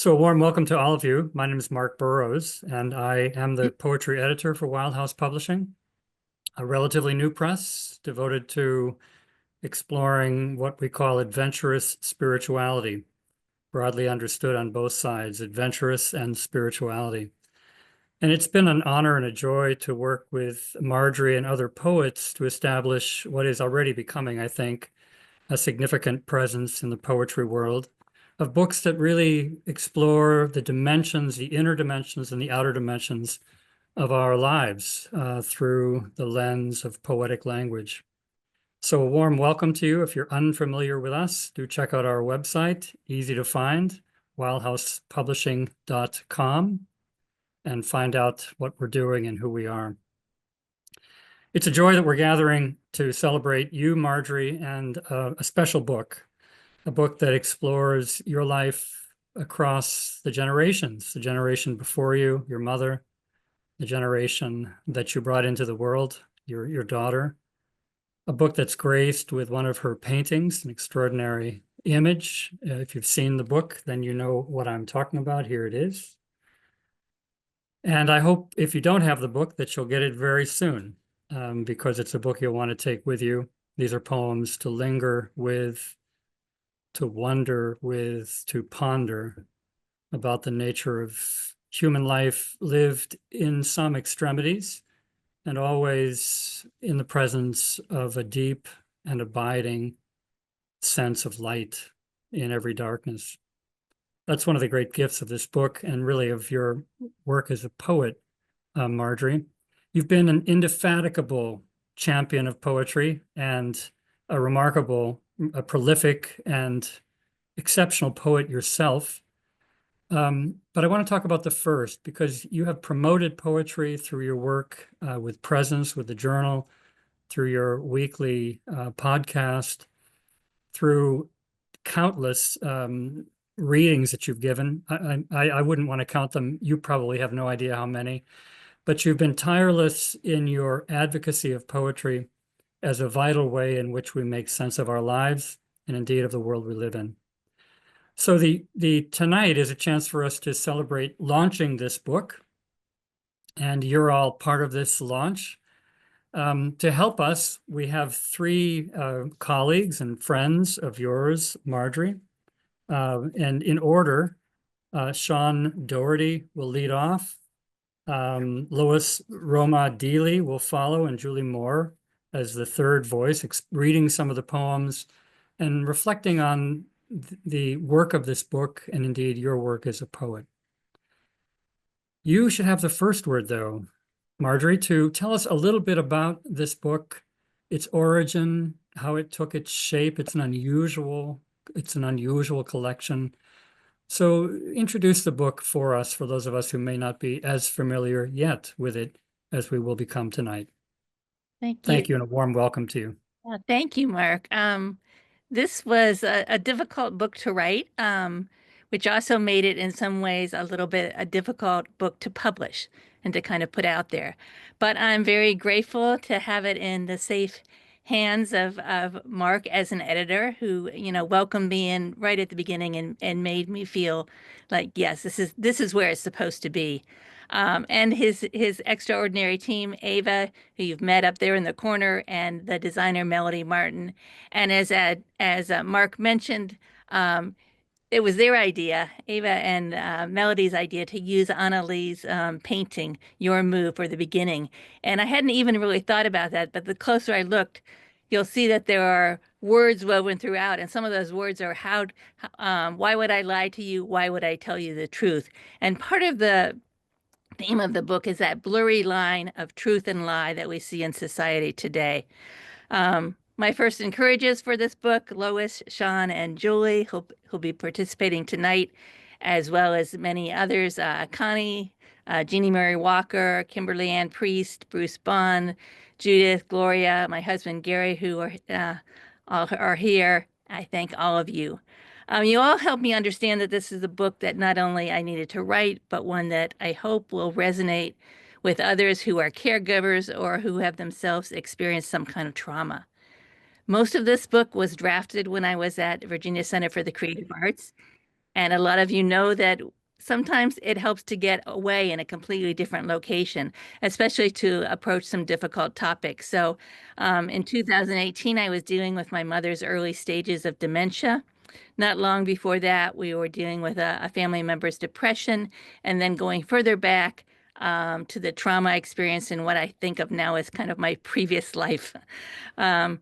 So a warm welcome to all of you. My name is Mark Burrows, and I am the poetry editor for Wild House Publishing, a relatively new press devoted to exploring what we call adventurous spirituality, broadly understood on both sides, adventurous and spirituality. And it's been an honor and a joy to work with Marjorie and other poets to establish what is already becoming, I think, a significant presence in the poetry world of books that really explore the dimensions, the inner dimensions and the outer dimensions of our lives through the lens of poetic language. So a warm welcome to you. If you're unfamiliar with us, do check out our website, easy to find, wildhousepublishing.com, and find out what we're doing and who we are. It's a joy that we're gathering to celebrate you, Marjorie, and a special book, a book that explores your life across the generations, the generation before you, your mother, the generation that you brought into the world, your daughter, a book that's graced with one of her paintings, an extraordinary image. If you've seen the book, then you know what I'm talking about. Here it is. And I hope if you don't have the book that you'll get it very soon, because it's a book you'll want to take with you. These are poems to linger with, to wonder with, to ponder about the nature of human life lived in some extremities and always in the presence of a deep and abiding sense of light in every darkness. That's one of the great gifts of this book and really of your work as a poet, Marjorie. You've been an indefatigable champion of poetry and a remarkable, a prolific and exceptional poet yourself. But I want to talk about the first because you have promoted poetry through your work with Presence, with the Journal, through your weekly podcast, through countless readings that you've given. I wouldn't want to count them. You probably have no idea how many, but you've been tireless in your advocacy of poetry as a vital way in which we make sense of our lives and indeed of the world we live in. So the tonight is a chance for us to celebrate launching this book, and you're all part of this launch. To help us, we have three colleagues and friends of yours, Marjorie. And in order, Sean Doherty will lead off. Lois Roma Deely will follow, and Julie Moore as the third voice, reading some of the poems and reflecting on the work of this book and indeed your work as a poet. You should have the first word, though, Marjorie, to tell us a little bit about this book, its origin, how it took its shape. It's an unusual collection. So introduce the book for us, for those of us who may not be as familiar yet with it as we will become tonight. Thank you. Thank you, and a warm welcome to you. Thank you, Mark. This was a difficult book to write, which also made it in some ways a little bit a difficult book to publish and to kind of put out there. But I'm very grateful to have it in the safe hands of Mark as an editor who, welcomed me in right at the beginning and made me feel like, yes, this is where it's supposed to be. And his extraordinary team, Ava, who you've met up there in the corner, and the designer Melody Martin. And as Mark mentioned, it was their idea, Ava and Melody's idea, to use Annalee's painting, Your Move, for the beginning. And I hadn't even really thought about that, but the closer I looked, you'll see that there are words woven throughout, and some of those words are why would I lie to you? Why would I tell you the truth? And part of the theme of the book is that blurry line of truth and lie that we see in society today. My first encouragers for this book, Lois, Sean, and Julie, who'll be participating tonight, as well as many others, Connie, Jeannie Murray Walker, Kimberly Ann Priest, Bruce Bond, Judith, Gloria, my husband Gary, who all are here. I thank all of you. You all helped me understand that this is a book that not only I needed to write, but one that I hope will resonate with others who are caregivers or who have themselves experienced some kind of trauma. Most of this book was drafted when I was at Virginia Center for the Creative Arts. And a lot of you know that sometimes it helps to get away in a completely different location, especially to approach some difficult topics. So in 2018, I was dealing with my mother's early stages of dementia. Not long before that, we were dealing with a family member's depression, and then going further back to the trauma experience in what I think of now as kind of my previous life. Um,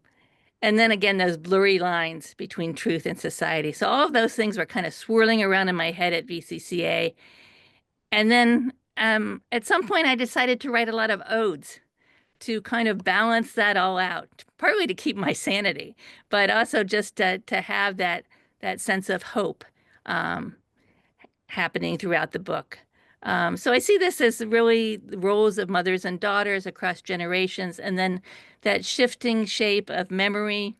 and then again, those blurry lines between truth and society. So all of those things were kind of swirling around in my head at VCCA. And then at some point, I decided to write a lot of odes to kind of balance that all out, partly to keep my sanity, but also just to have that sense of hope um, happening throughout the book. So I see this as really the roles of mothers and daughters across generations, and then that shifting shape of memory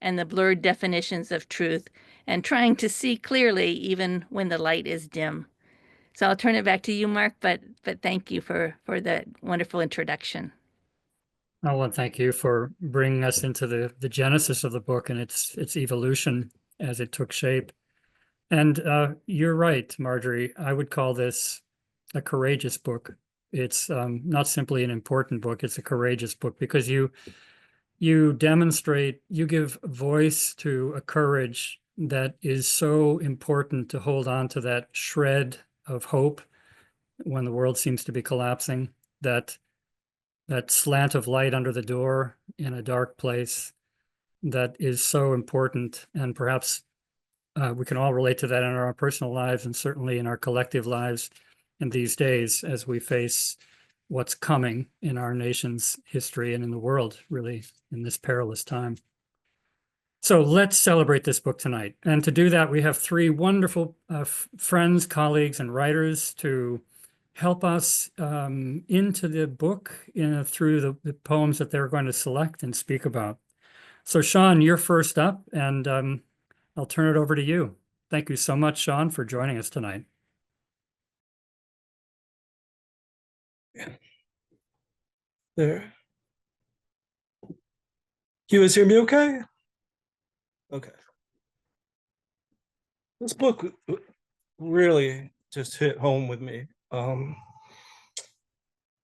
and the blurred definitions of truth, and trying to see clearly even when the light is dim. So I'll turn it back to you, Mark, but thank you for the wonderful introduction. I want to thank you for bringing us into the genesis of the book and its evolution as it took shape. And you're right, Marjorie. I would call this a courageous book. It's not simply an important book, it's a courageous book because you demonstrate, you give voice to a courage that is so important to hold on to that shred of hope when the world seems to be collapsing, that slant of light under the door in a dark place that is so important. And perhaps we can all relate to that in our personal lives and certainly in our collective lives in these days as we face what's coming in our nation's history and in the world, really, in this perilous time. So let's celebrate this book tonight. And to do that, we have three wonderful friends, colleagues, and writers to help us into the book through the poems that they're going to select and speak about. So Sean, you're first up, and I'll turn it over to you. Thank you so much, Sean, for joining us tonight. There. You guys hear me okay? Okay. This book really just hit home with me.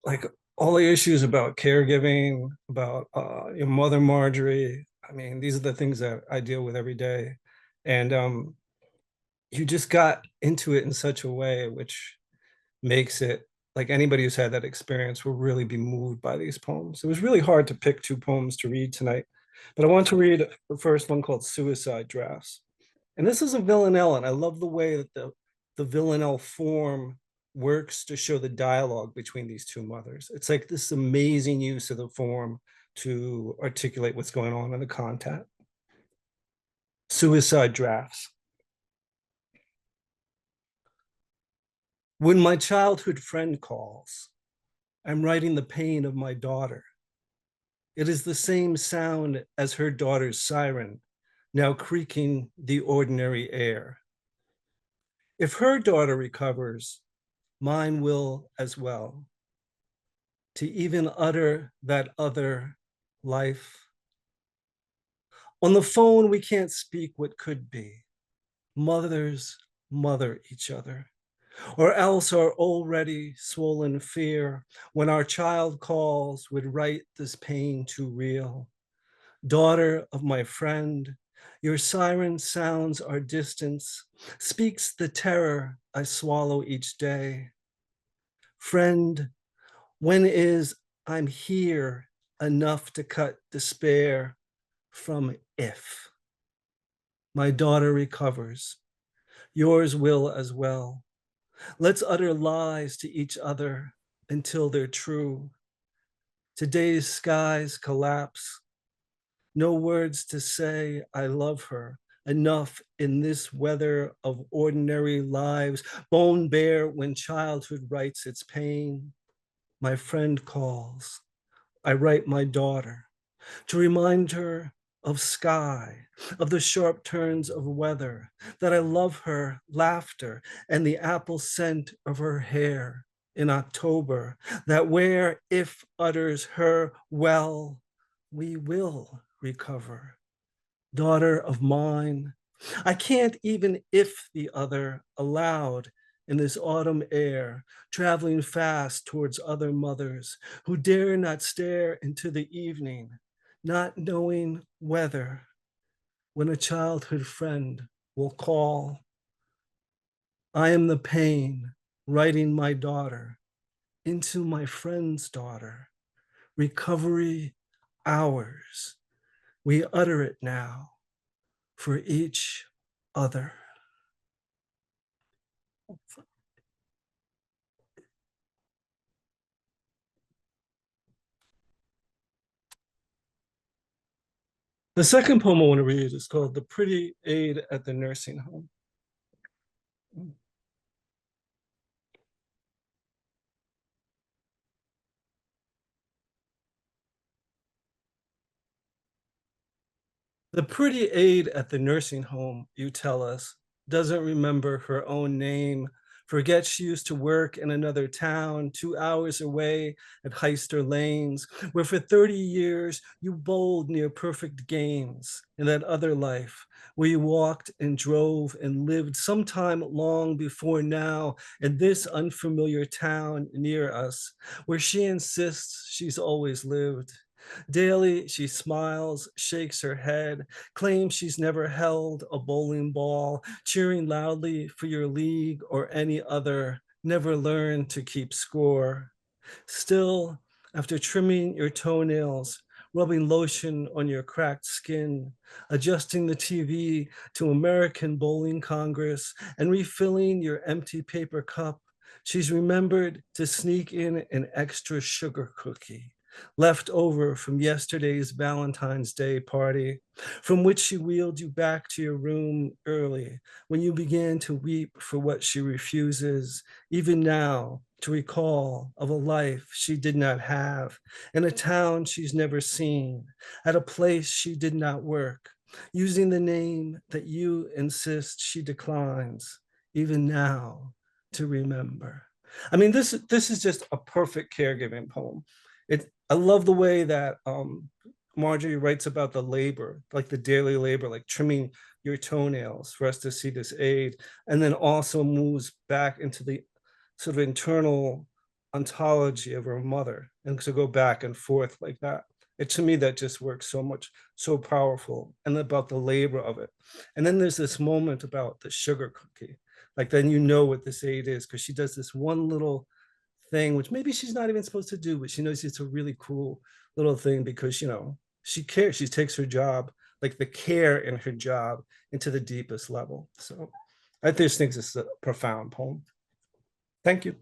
Like all the issues about caregiving, about your mother, Marjorie. I mean, these are the things that I deal with every day. And you just got into it in such a way which makes it like anybody who's had that experience will really be moved by these poems. It was really hard to pick two poems to read tonight, but I want to read the first one called Suicide Drafts. And this is a villanelle, and I love the way that the villanelle form works to show the dialogue between these two mothers. It's like this amazing use of the form to articulate what's going on in the content. Suicide Drafts. When my childhood friend calls, I'm writing the pain of my daughter. It is the same sound as her daughter's siren, now creaking the ordinary air. If her daughter recovers, mine will as well. To even utter that other life. On the phone, we can't speak what could be. Mothers mother each other. Or else our already swollen fear, when our child calls, would write this pain too real. Daughter of my friend, your siren sounds our distance, speaks the terror I swallow each day. Friend, when is I'm here enough to cut despair from if? My daughter recovers, yours will as well. Let's utter lies to each other until they're true. Today's skies collapse. No words to say I love her enough in this weather of ordinary lives, bone bare when childhood writes its pain. My friend calls. I write my daughter to remind her of sky, of the sharp turns of weather, that I love her laughter and the apple scent of her hair in October, that where if utters her well, we will recover. Daughter of mine, I can't even if the other aloud in this autumn air, traveling fast towards other mothers who dare not stare into the evening, not knowing whether when a childhood friend will call. I am the pain writing my daughter into my friend's daughter. Recovery hours. We utter it now for each other. The second poem I want to read is called The Pretty Aide at the Nursing Home. The pretty aide at the nursing home, you tell us, doesn't remember her own name, forgets she used to work in another town 2 hours away at Heister Lanes, where for 30 years you bowled near perfect games in that other life, where you walked and drove and lived sometime long before now in this unfamiliar town near us, where she insists she's always lived. Daily, she smiles, shakes her head, claims she's never held a bowling ball, cheering loudly for your league or any other, never learned to keep score. Still, after trimming your toenails, rubbing lotion on your cracked skin, adjusting the TV to American Bowling Congress, and refilling your empty paper cup, she's remembered to sneak in an extra sugar cookie left over from yesterday's Valentine's Day party, from which she wheeled you back to your room early when you began to weep for what she refuses, even now, to recall of a life she did not have, in a town she's never seen, at a place she did not work, using the name that you insist she declines, even now, to remember. I mean, this is just a perfect caregiving poem. I love the way that Marjorie writes about the labor, like the daily labor, like trimming your toenails for us to see this aid, and then also moves back into the sort of internal ontology of her mother, and to go back and forth like that. To me, that just works so much, so powerful, and about the labor of it. And then there's this moment about the sugar cookie, like then you know what this aid is, because she does this one little thing, which maybe she's not even supposed to do, but she knows it's a really cool little thing because, she cares. She takes her job, like the care in her job, into the deepest level. So I just think this is a profound poem. Thank you.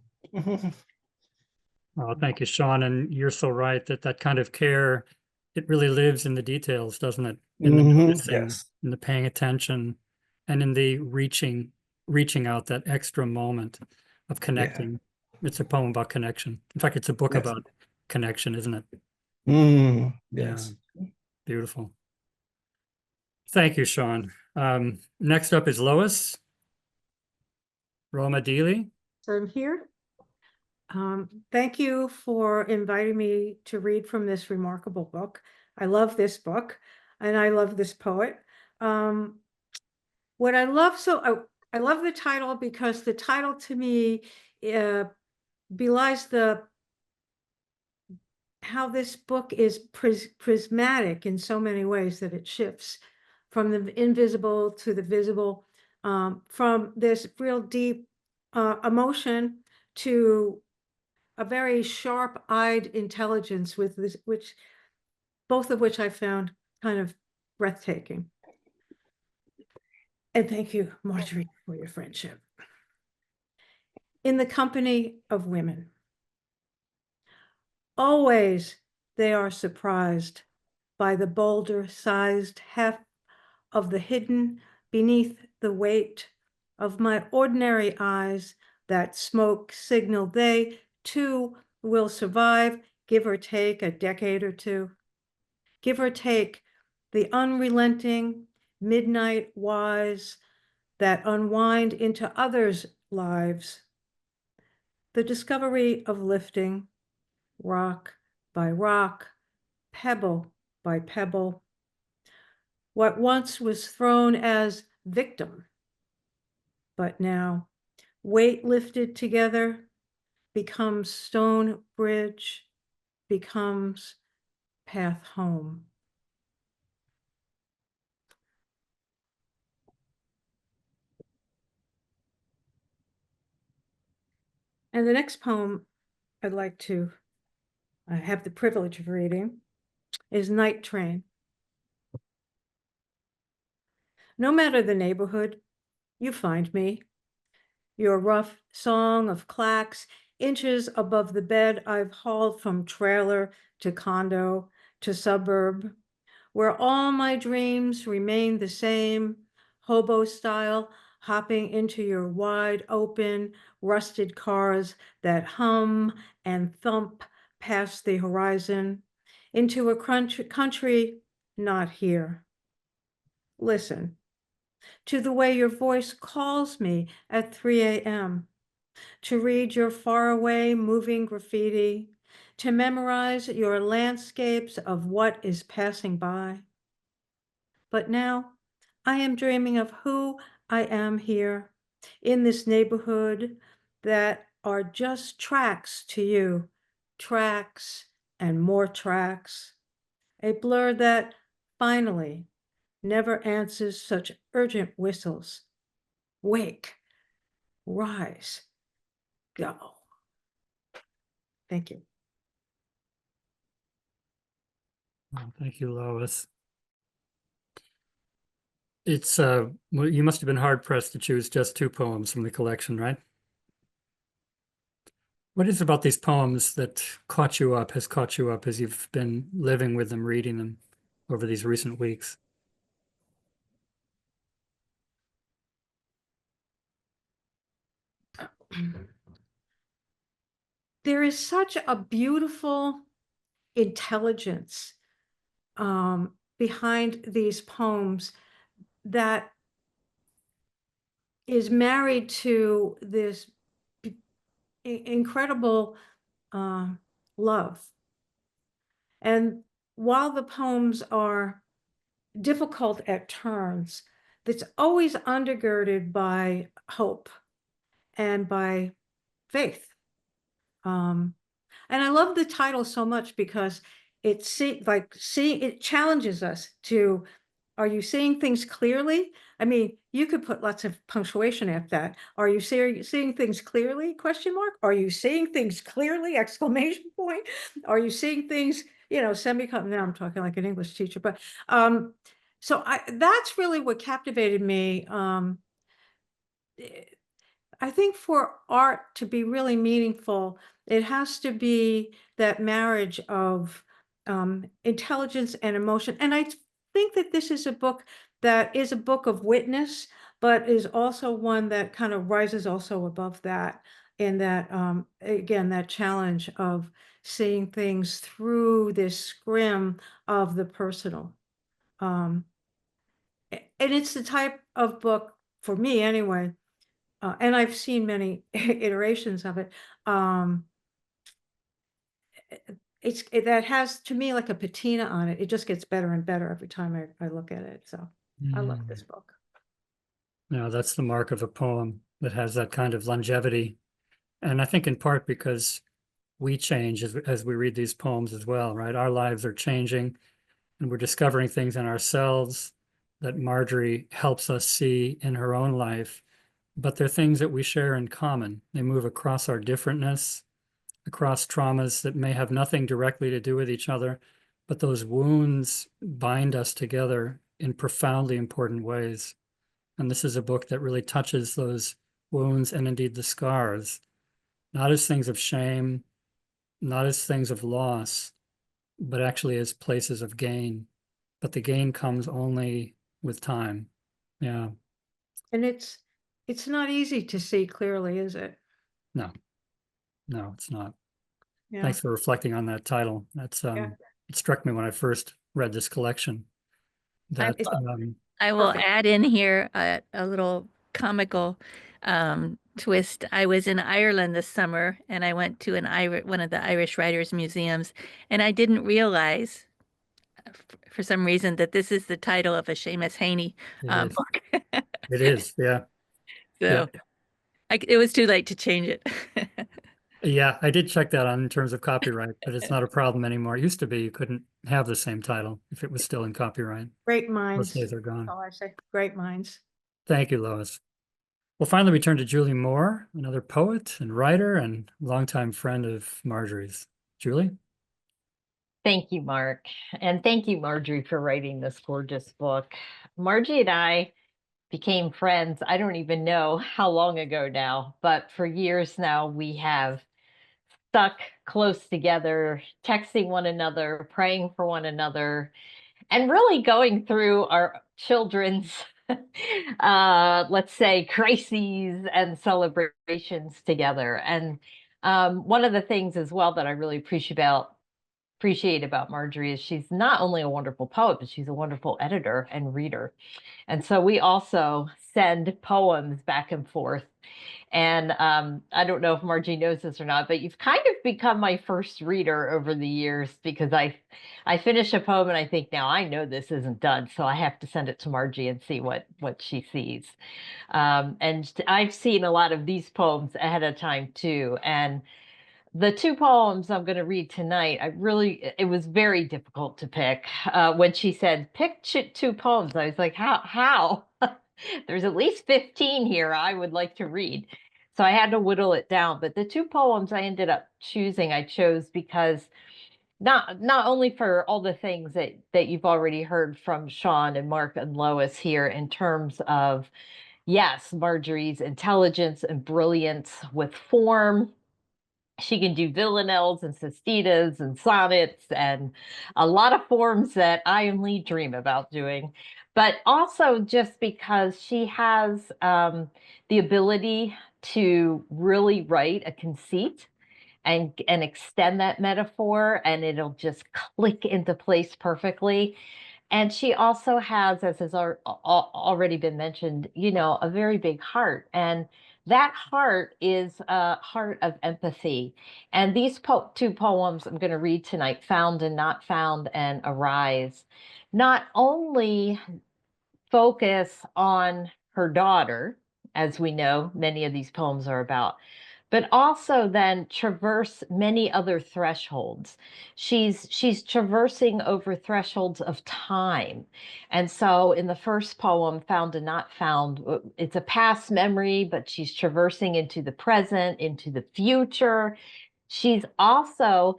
Oh, thank you, Sean. And you're so right that kind of care, it really lives in the details, doesn't it? In the noticing, Yes. in the paying attention, and in the reaching out that extra moment of connecting. It's a poem about connection. In fact, it's a book Yes. about connection, isn't it? Yes. Yeah, beautiful. Thank you, Sean. Next up is Lois Romadili. I'm here. Thank you for inviting me to read from this remarkable book. I love this book and I love this poet. What I love, I love the title because the title to me belies how this book is prismatic in so many ways, that it shifts from the invisible to the visible, from this real deep emotion to a very sharp-eyed intelligence with this, both of which I found kind of breathtaking. And thank you, Marjorie, for your friendship. In the company of women, always they are surprised by the boulder-sized heft of the hidden beneath the weight of my ordinary eyes. That smoke signal they, too, will survive, give or take a decade or two. Give or take the unrelenting midnight whys that unwind into others' lives. The discovery of lifting, rock by rock, pebble by pebble. What once was thrown as victim. But now, weight lifted together becomes stone bridge, becomes path home. And the next poem I'd like to have the privilege of reading is Night Train. No matter the neighborhood, you find me. Your rough song of clacks, inches above the bed I've hauled from trailer to condo to suburb, where all my dreams remain the same, hobo style, hopping into your wide open, rusted cars that hum and thump past the horizon, into a country not here. Listen to the way your voice calls me at 3 a.m., to read your faraway moving graffiti, to memorize your landscapes of what is passing by. But now I am dreaming of who I am here in this neighborhood that are just tracks to you, tracks and more tracks, a blur that finally never answers such urgent whistles. Wake, rise, go. Thank you. Oh, thank you, Lois. It's well, you must have been hard pressed to choose just 2 poems from the collection, right? What is it about these poems that has caught you up as you've been living with them, reading them over these recent weeks? There is such a beautiful intelligence behind these poems that is married to this incredible love. And while the poems are difficult at turns, that's always undergirded by hope and by faith. And I love the title so much because it challenges us to, are you seeing things clearly? I mean, you could put lots of punctuation after that. Are you seeing things clearly? Question mark. Are you seeing things clearly? Exclamation point. Are you seeing things, semicolon? Now I'm talking like an English teacher, but so that's really what captivated me. I think for art to be really meaningful, it has to be that marriage of intelligence and emotion. And I think that this is a book that is a book of witness, but is also one that kind of rises also above that, in that, again, that challenge of seeing things through this scrim of the personal. And it's the type of book, for me anyway, and I've seen many iterations of it. That has, to me, like a patina on it. It just gets better and better every time I look at it. So I love this book. Yeah, that's the mark of a poem that has that kind of longevity. And I think in part because we change as we read these poems as well, right? Our lives are changing and we're discovering things in ourselves that Marjorie helps us see in her own life. But they're things that we share in common. They move across our differentness, across traumas that may have nothing directly to do with each other, but those wounds bind us together in profoundly important ways. And this is a book that really touches those wounds and indeed the scars, not as things of shame, not as things of loss, but actually as places of gain. But the gain comes only with time. Yeah. And it's not easy to see clearly, is it? No, it's not. Yeah. Thanks for reflecting on that title. That's Yeah. It struck me when I first read this collection. That I will Perfect. add in here a little comical twist. I was in Ireland this summer, and I went to one of the Irish Writers Museums, and I didn't realize for some reason that this is the title of a Seamus Haney It is. book. It is. Yeah. So it was too late to change it. Yeah. I did check that on in terms of copyright, but it's not a problem anymore. It used to be you couldn't have the same title if it was still in copyright. Great Those minds. days are gone. All I say, great minds. Thank you, Lois. Well, finally, we turn to Julie Moore, another poet and writer and longtime friend of Marjorie's. Julie? Thank you, Mark. And thank you, Marjorie, for writing this gorgeous book. Margie and I became friends, I don't even know how long ago now, but for years now, we have stuck close together, texting one another, praying for one another, and really going through our children's, let's say, crises and celebrations together. And one of the things as well that I really appreciate about Marjorie is she's not only a wonderful poet, but she's a wonderful editor and reader. And so we also send poems back and forth. And I don't know if Margie knows this or not, but you've kind of become my first reader over the years because I finish a poem and I think, now I know this isn't done, so I have to send it to Margie and see what she sees. And I've seen a lot of these poems ahead of time too. And the two poems I'm going to read tonight, it was very difficult to pick. When she said, pick two poems, I was like, how? There's at least 15 here I would like to read. So I had to whittle it down. But the two poems I ended up choosing, I chose because not only for all the things that you've already heard from Sean and Mark and Lois here in terms of, yes, Marjorie's intelligence and brilliance with form. She can do villanelles and sestitas and sonnets and a lot of forms that I only dream about doing. But also just because she has the ability to really write a conceit and extend that metaphor, and it'll just click into place perfectly. And she also has, as has already been mentioned, a very big heart. And that heart is a heart of empathy. And these two poems I'm going to read tonight, Found and Not Found and Arise, not only focus on her daughter, as we know many of these poems are about, but also then traverse many other thresholds. She's traversing over thresholds of time. And so in the first poem, Found and Not Found, it's a past memory, but she's traversing into the present, into the future. She's also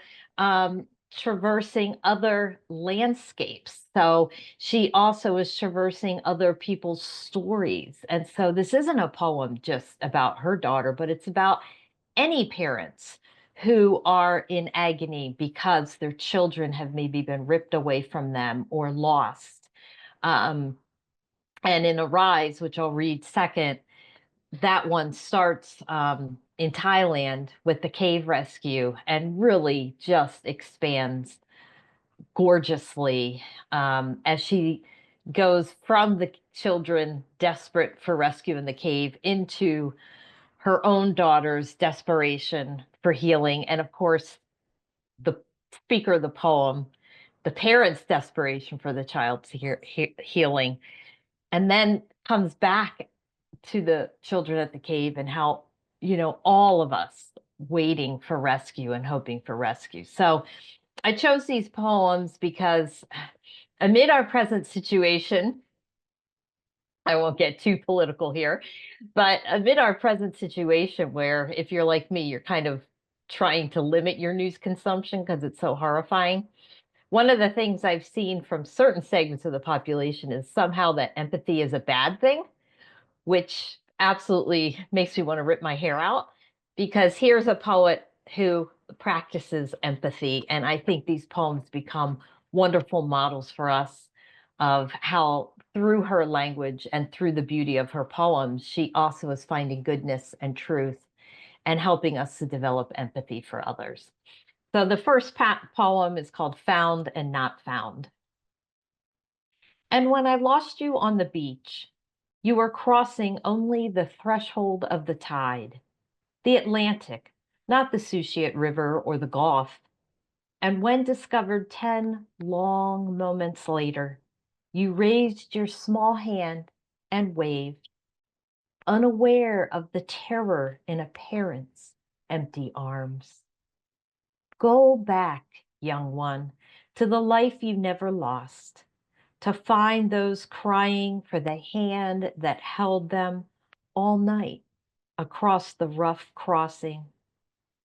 traversing other landscapes. So she also is traversing other people's stories. And so this isn't a poem just about her daughter, but it's about any parents who are in agony because their children have maybe been ripped away from them or lost. And in Arise, which I'll read second, that one starts in Thailand with the cave rescue and really just expands gorgeously as she goes from the children desperate for rescue in the cave into her own daughter's desperation for healing. And of course, the speaker of the poem, the parents' desperation for the child's healing, and then comes back to the children at the cave and how, all of us waiting for rescue and hoping for rescue. So I chose these poems because amid our present situation, I won't get too political here, but amid our present situation where if you're like me, you're kind of trying to limit your news consumption because it's so horrifying. One of the things I've seen from certain segments of the population is somehow that empathy is a bad thing, which absolutely makes me want to rip my hair out because here's a poet who practices empathy. And I think these poems become wonderful models for us of how through her language and through the beauty of her poems, she also is finding goodness and truth and helping us to develop empathy for others. So the first poem is called Found and Not Found. And when I lost you on the beach, you were crossing only the threshold of the tide, the Atlantic, not the Suchiate River or the Gulf. And when discovered 10 long moments later, you raised your small hand and waved, unaware of the terror in a parent's empty arms. Go back, young one, to the life you never lost, to find those crying for the hand that held them all night across the rough crossing,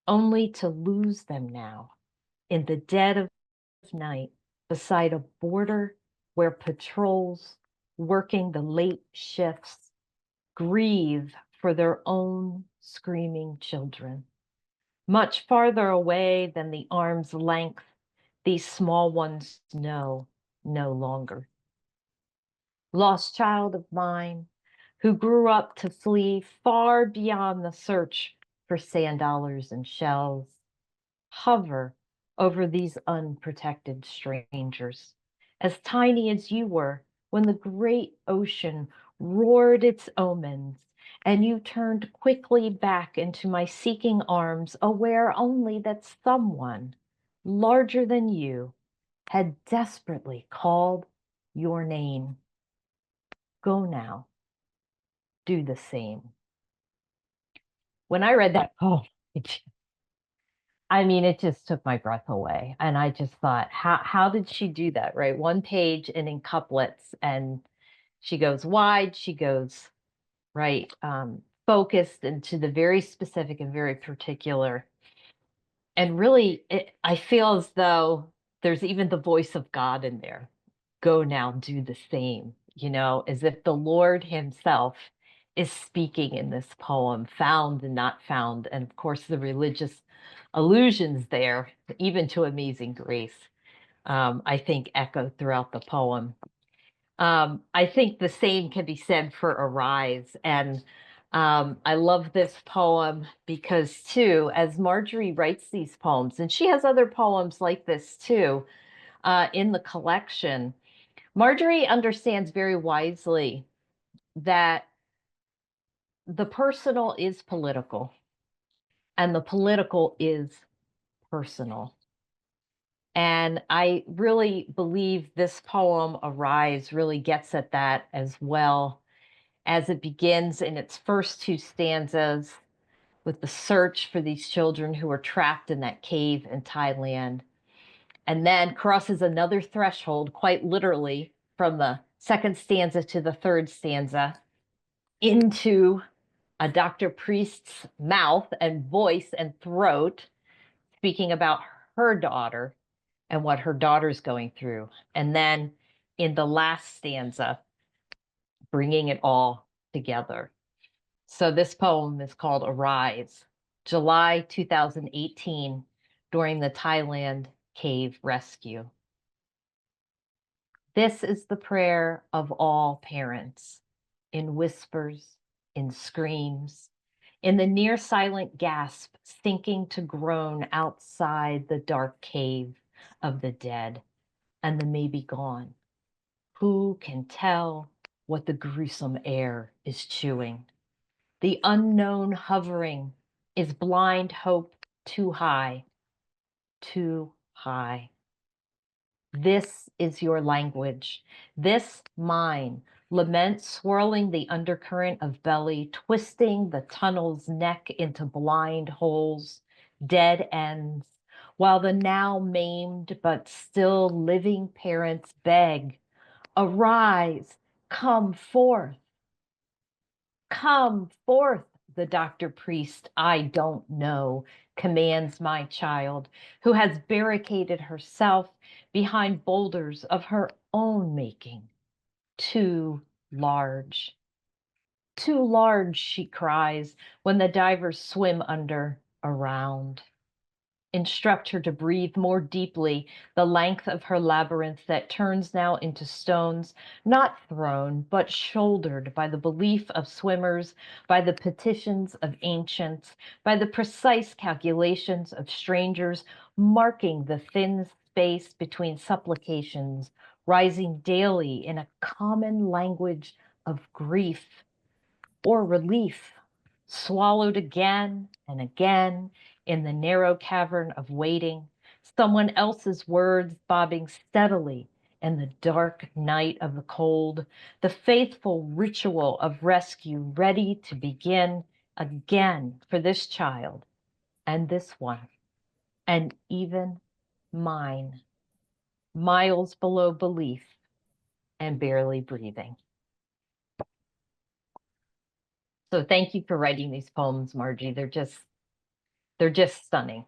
only to lose them now in the dead of night beside a border where patrols working the late shifts grieve for their own screaming children. Much farther away than the arm's length, these small ones know no longer. Lost child of mine, who grew up to flee far beyond the search for sand dollars and shells, hover over these unprotected strangers, as tiny as you were when the great ocean roared its omens and you turned quickly back into my seeking arms, aware only that someone larger than you had desperately called your name. Go now, do the same. When I read that poem, it just took my breath away. And I just thought, how did she do that, right? One page and in couplets, and she goes wide, she goes right, focused into the very specific and very particular. And really, I feel as though there's even the voice of God in there. Go now, do the same, as if the Lord himself is speaking in this poem, found and not found. And of course, the religious allusions there, even to Amazing Grace, I think echo throughout the poem. I think the same can be said for Arise. And I love this poem because, too, as Marjorie writes these poems, and she has other poems like this, too, in the collection, Marjorie understands very wisely that the personal is political and the political is personal. And I really believe this poem, Arise, really gets at that as well, as it begins in its first two stanzas with the search for these children who are trapped in that cave in Thailand, and then crosses another threshold, quite literally, from the second stanza to the third stanza into a Dr. Priest's mouth and voice and throat, speaking about her daughter and what her daughter's going through. And then in the last stanza, bringing it all together. So this poem is called Arise, July 2018, during the Thailand cave rescue. This is the prayer of all parents, in whispers, in screams, in the near silent gasp sinking to groan outside the dark cave of the dead and the maybe gone. Who can tell what the gruesome air is chewing? The unknown hovering, is blind hope too high, too high? This is your language, this mine, lament swirling the undercurrent of belly, twisting the tunnel's neck into blind holes, dead ends, while the now maimed but still living parents beg, arise, come forth. Come forth, the Dr. Priest, I don't know, commands my child, who has barricaded herself behind boulders of her own making. Too large. Too large, she cries when the divers swim under, around. Instruct her to breathe more deeply the length of her labyrinth that turns now into stones, not thrown, but shouldered by the belief of swimmers, by the petitions of ancients, by the precise calculations of strangers, marking the thin space between supplications, rising daily in a common language of grief or relief, swallowed again and again in the narrow cavern of waiting, someone else's words bobbing steadily in the dark night of the cold, the faithful ritual of rescue ready to begin again for this child and this one, and even mine, miles below belief and barely breathing. So thank you for writing these poems, Margie. They're just stunning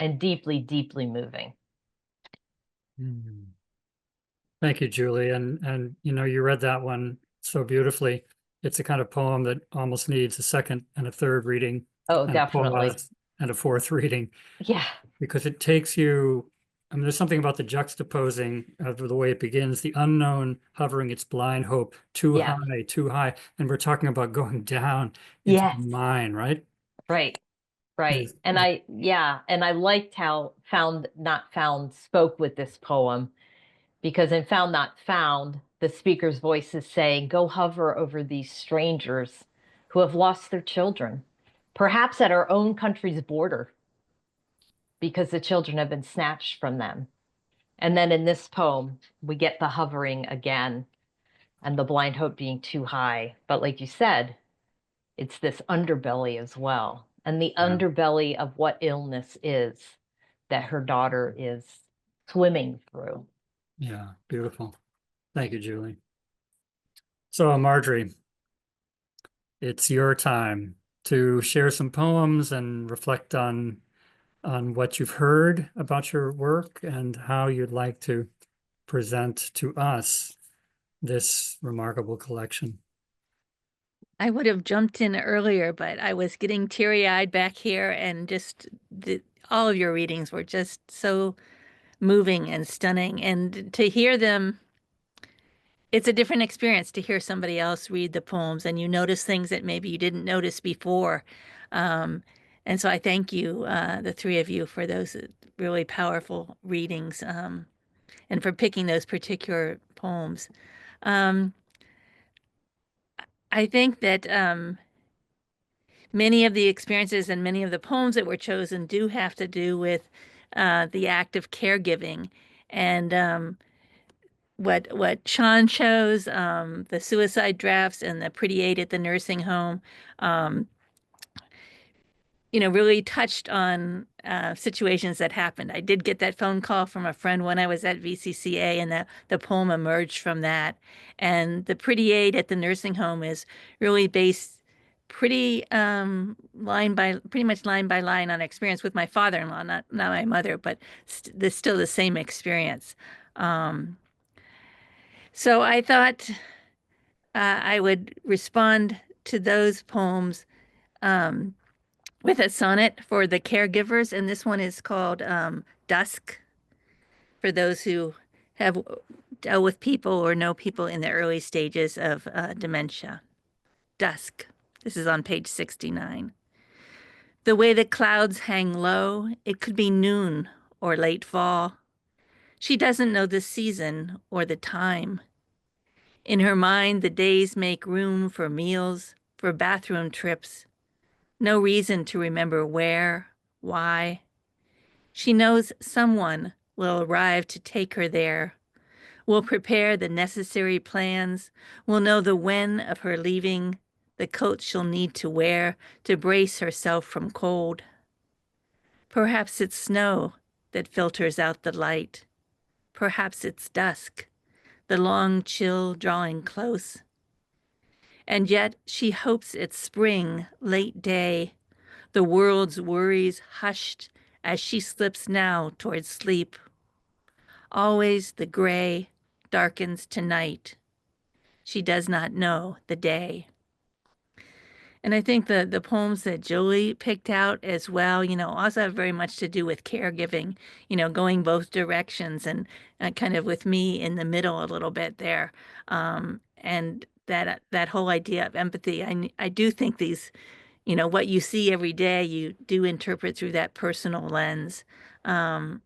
and deeply, deeply moving. Thank you, Julie. And you know, you read that one so beautifully. It's a kind of poem that almost needs a second and a third reading. Oh, and definitely. A pause and a fourth reading, Yeah. because it takes you, I mean, there's something about the juxtaposing of the way it begins, the unknown hovering its blind hope too Yeah. high, too high. And we're talking about going down into Yes. the mine, right? Right. Right. Is- And I liked how Found Not Found spoke with this poem, because in Found Not Found, the speaker's voice is saying, go hover over these strangers who have lost their children, perhaps at our own country's border, because the children have been snatched from them. And then in this poem, we get the hovering again and the blind hope being too high. But like you said, it's this underbelly as well. And the underbelly of what illness is that her daughter is swimming through. Yeah, beautiful. Thank you, Julie. So, Marjorie, it's your time to share some poems and reflect on what you've heard about your work and how you'd like to present to us this remarkable collection. I would have jumped in earlier, but I was getting teary-eyed back here, and just all of your readings were just so moving and stunning. And to hear them, it's a different experience to hear somebody else read the poems, and you notice things that maybe you didn't notice before. And so I thank you, the three of you, for those really powerful readings, and for picking those particular poems. I think that many of the experiences and many of the poems that were chosen do have to do with the act of caregiving, and what Sean chose, the suicide drafts and the pretty aid at the nursing home, um, really touched on situations that happened. I did get that phone call from a friend when I was at VCCA, and the poem emerged from that. And the pretty aid at the nursing home is really based pretty pretty much line by line on experience with my father-in-law, not my mother, but still the same experience. So I thought I would respond to those poems with a sonnet for the caregivers, and this one is called Dusk, for those who have dealt with people or know people in the early stages of dementia. Dusk. This is on page 69. The way the clouds hang low, it could be noon or late fall. She doesn't know the season or the time. In her mind, the days make room for meals, for bathroom trips. No reason to remember where, why. She knows someone will arrive to take her there, will prepare the necessary plans, will know the when of her leaving, the coat she'll need to wear to brace herself from cold. Perhaps it's snow that filters out the light. Perhaps it's dusk, the long chill drawing close. And yet she hopes it's spring, late day, the world's worries hushed as she slips now towards sleep. Always the gray darkens to night. She does not know the day. And I think the poems that Julie picked out as well, also have very much to do with caregiving, going both directions, and kind of with me in the middle a little bit there. And that whole idea of empathy. I do think these, what you see every day, you do interpret through that personal lens. So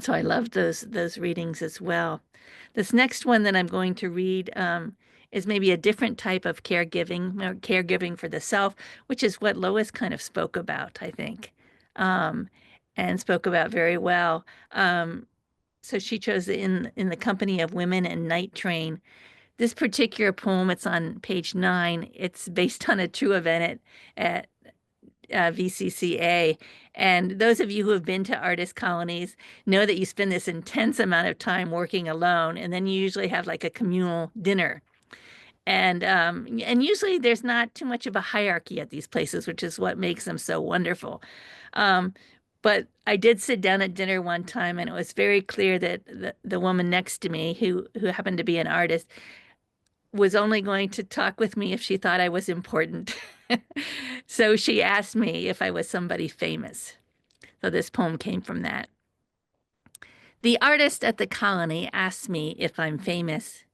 I love those readings as well. This next one that I'm going to read is maybe a different type of caregiving, or caregiving for the self, which is what Lois kind of spoke about, I think. and spoke about very well. So she chose in the Company of Women and Night Train. This particular poem, it's on page 9. It's based on a true event at VCCA. And those of you who have been to artist colonies know that you spend this intense amount of time working alone, and then you usually have like a communal dinner. And usually there's not too much of a hierarchy at these places, which is what makes them so wonderful. But I did sit down at dinner one time, and it was very clear that the woman next to me, who happened to be an artist, was only going to talk with me if she thought I was important. So she asked me if I was somebody famous. So this poem came from that. The artist at the colony asks me if I'm famous,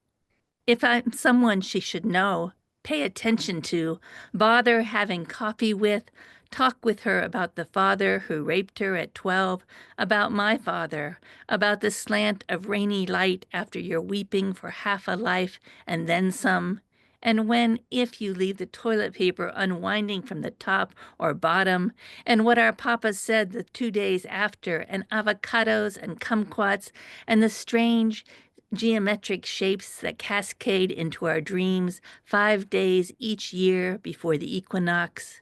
if I'm someone she should know, pay attention to, bother having coffee with, talk with her about the father who raped her at 12, about my father, about the slant of rainy light after you're weeping for half a life and then some. And when, if you leave the toilet paper unwinding from the top or bottom, and what our papa said the 2 days after, and avocados and kumquats, and the strange geometric shapes that cascade into our dreams 5 days each year before the equinox.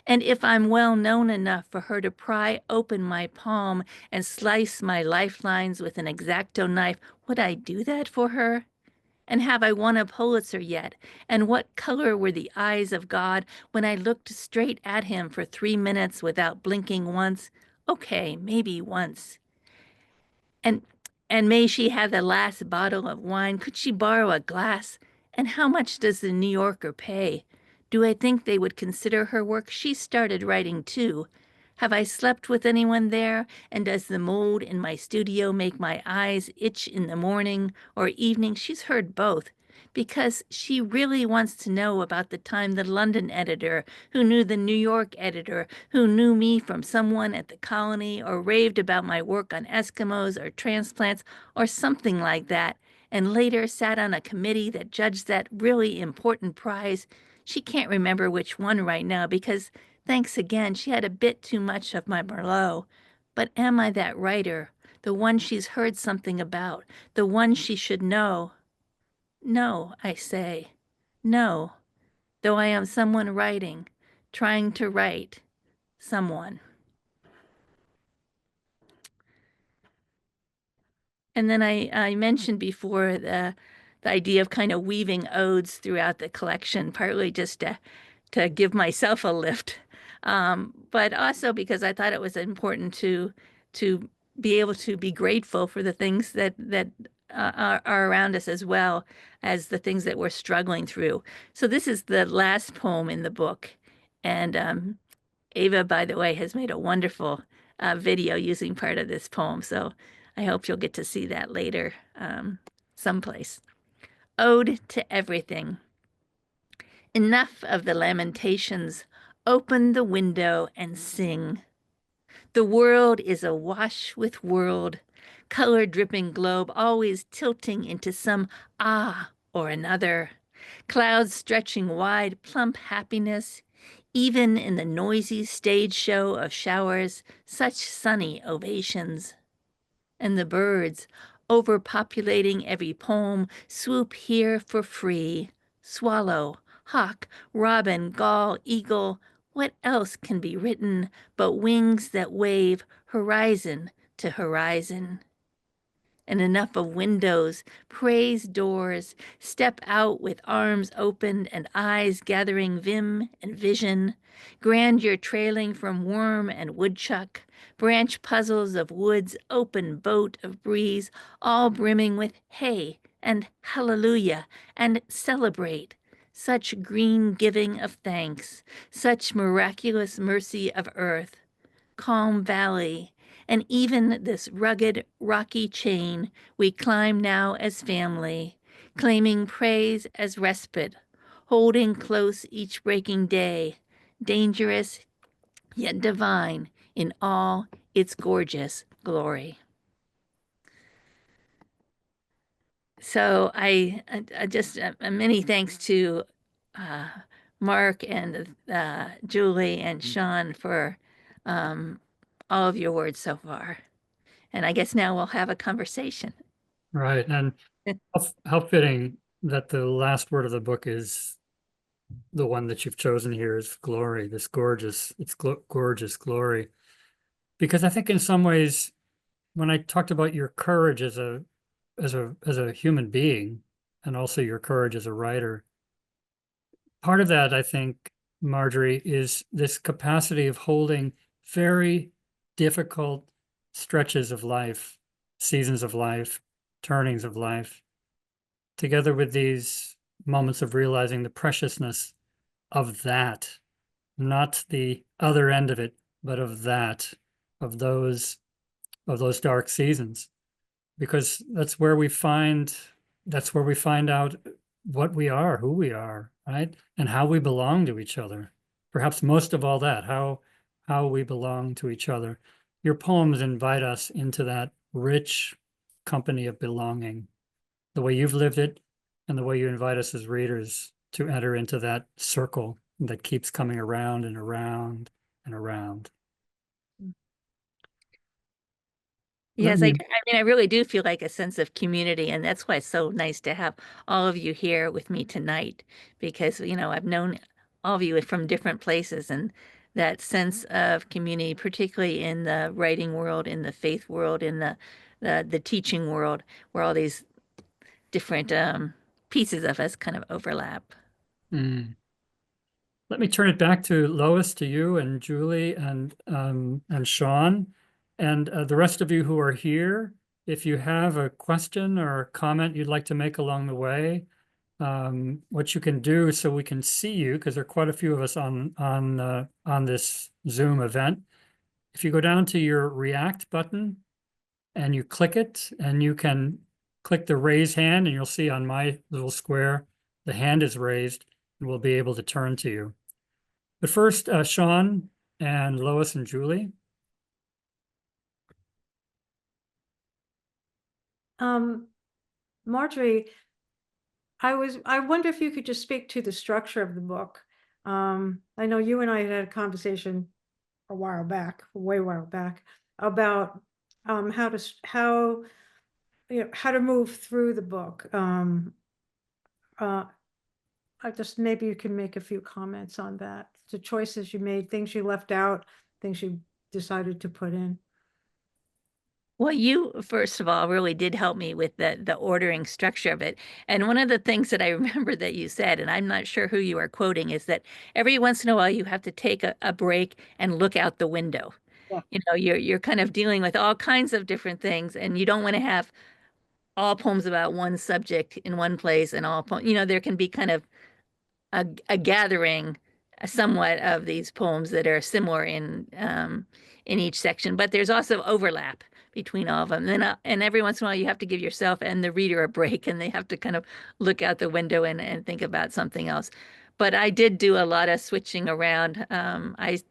And if I'm well known enough for her to pry open my palm and slice my lifelines with an X-Acto knife, would I do that for her? And have I won a Pulitzer yet? And what color were the eyes of God when I looked straight at him for 3 minutes without blinking once? Okay, maybe once. And and may she have the last bottle of wine? Could she borrow a glass? And how much does the New Yorker pay? Do I think they would consider her work? She started writing too. Have I slept with anyone there? And does the mold in my studio make my eyes itch in the morning or evening? She's heard both, because she really wants to know about the time the London editor, who knew the New York editor, who knew me from someone at the colony, or raved about my work on Eskimos or transplants or something like that, and later sat on a committee that judged that really important prize. She can't remember which one right now because, thanks again, she had a bit too much of my Merlot. But am I that writer, the one she's heard something about, the one she should know? No, I say. No, though I am someone writing, trying to write someone. And then I mentioned before the idea of kind of weaving odes throughout the collection, partly just to give myself a lift, but also because I thought it was important to be able to be grateful for the things that are around us, as well as the things that we're struggling through. So this is the last poem in the book, and Ava, by the way, has made a wonderful video using part of this poem. So I hope you'll get to see that later someplace. Ode to Everything. Enough of the lamentations. Open the window and sing. The world is awash with world, color dripping globe always tilting into some ah or another. Clouds stretching wide, plump happiness, even in the noisy stage show of showers, such sunny ovations. And the birds, overpopulating every poem, swoop here for free. Swallow, hawk, robin, gull, eagle, what else can be written but wings that wave horizon to horizon? And enough of windows, praise doors, step out with arms opened and eyes gathering vim and vision, grandeur trailing from worm and woodchuck, branch puzzles of woods, open boat of breeze, all brimming with hey and hallelujah and celebrate. Such green giving of thanks, such miraculous mercy of earth, calm valley, and even this rugged, rocky chain we climb now as family, claiming praise as respite, holding close each breaking day, dangerous yet divine in all its gorgeous glory. So I just many thanks to Mark and Julie and Sean for all of your words so far. And I guess now we'll have a conversation. Right. And how fitting that the last word of the book is the one that you've chosen here is glory, this gorgeous, gorgeous glory. Because I think in some ways, when I talked about your courage as a human being, and also your courage as a writer, part of that, I think, Marjorie, is this capacity of holding very difficult stretches of life, seasons of life, turnings of life, together with these moments of realizing the preciousness of that, not the other end of it, but of that, of those dark seasons, because that's where we find out what we are, who we are, right? And how we belong to each other. Perhaps most of all that, how we belong to each other. Your poems invite us into that rich company of belonging, the way you've lived it, and the way you invite us as readers to enter into that circle that keeps coming around and around and around. Yes, I mean, I really do feel like a sense of community, and that's why it's so nice to have all of you here with me tonight, because, you know, I've known all of you from different places, and that sense of community, particularly in the writing world, in the faith world, in the teaching world, where all these different pieces of us kind of overlap. Mm. Let me turn it back to Lois, to you and Julie and Sean, and the rest of you who are here. If you have a question or a comment you'd like to make along the way, what you can do so we can see you, because there are quite a few of us on this Zoom event. If you go down to your React button and you click it, and you can click the raise hand, and you'll see on my little square the hand is raised, and we'll be able to turn to you. But first, Sean and Lois and Julie. Marjorie, I wonder if you could just speak to the structure of the book. I know you and I had a conversation a while back, while back, about how to move through the book. I just, maybe you can make a few comments on that. The choices you made, things you left out, things you decided to put in. Well, you, first of all, really did help me with the ordering structure of it. And one of the things that I remember that you said, and I'm not sure who you are quoting, is that every once in a while you have to take a break and look out the window. Yeah. You know, you're kind of dealing with all kinds of different things, and you don't want to have all poems about one subject in one place and all poems, you know, there can be kind of a gathering somewhat of these poems that are similar in each section, but there's also overlap between all of them. And every once in a while, you have to give yourself and the reader a break, and they have to kind of look out the window and think about something else. But I did do a lot of switching around. I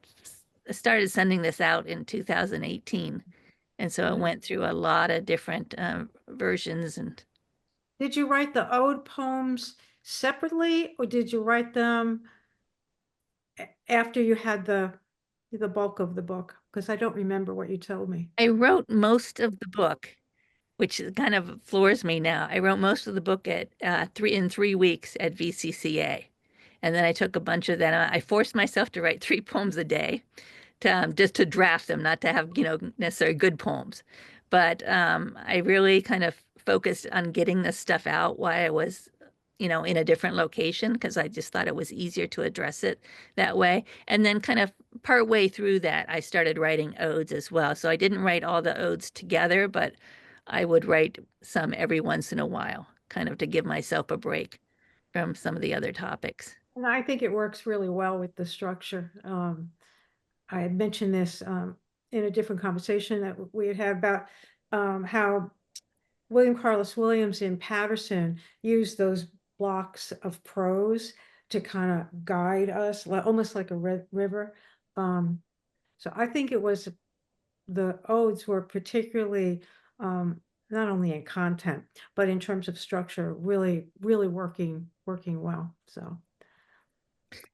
started sending this out in 2018, and so it went through a lot of different versions. And Did you write the ode poems separately, or did you write them after you had the bulk of the book? Because I don't remember what you told me. I wrote most of the book, which kind of floors me now. I wrote most of the book at 3 weeks at VCCA. And then I took a bunch of that. I forced myself to write 3 poems a day, to just to draft them, not to have, you know, necessarily good poems. But I really kind of focused on getting this stuff out while I was, you know, in a different location, because I just thought it was easier to address it that way. And then kind of part way through that, I started writing odes as well. So I didn't write all the odes together, but I would write some every once in a while, kind of to give myself a break from some of the other topics. And I think it works really well with the structure. I had mentioned this in a different conversation that we had had about how William Carlos Williams in Patterson used those blocks of prose to kind of guide us, almost like a river. So I think it was, the odes were particularly, not only in content, but in terms of structure, really, really working well. So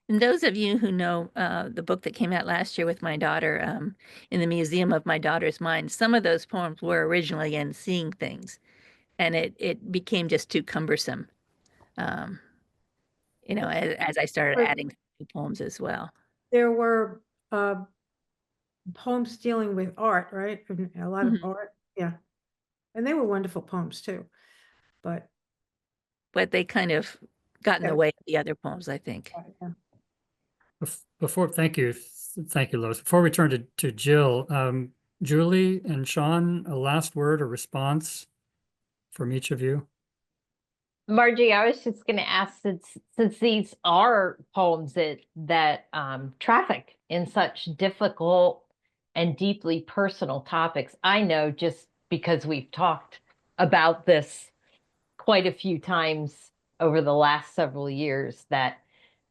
And those of you who know the book that came out last year with my daughter, in the Museum of My Daughter's Mind, some of those poems were originally in Seeing Things, and it became just too cumbersome, um, as I started But adding new poems as well. there were poems dealing with art, right? And a lot of Mhm. art, yeah. And they were wonderful poems too. But But they kind of got in the yeah, way of the other poems, I think. yeah. Before, thank you, Lois. Before we turn to Jill, Julie and Sean, a last word or response from each of you. Margie, I was just going to ask, since these are poems that traffic in such difficult and deeply personal topics, I know just because we've talked about this quite a few times over the last several years, that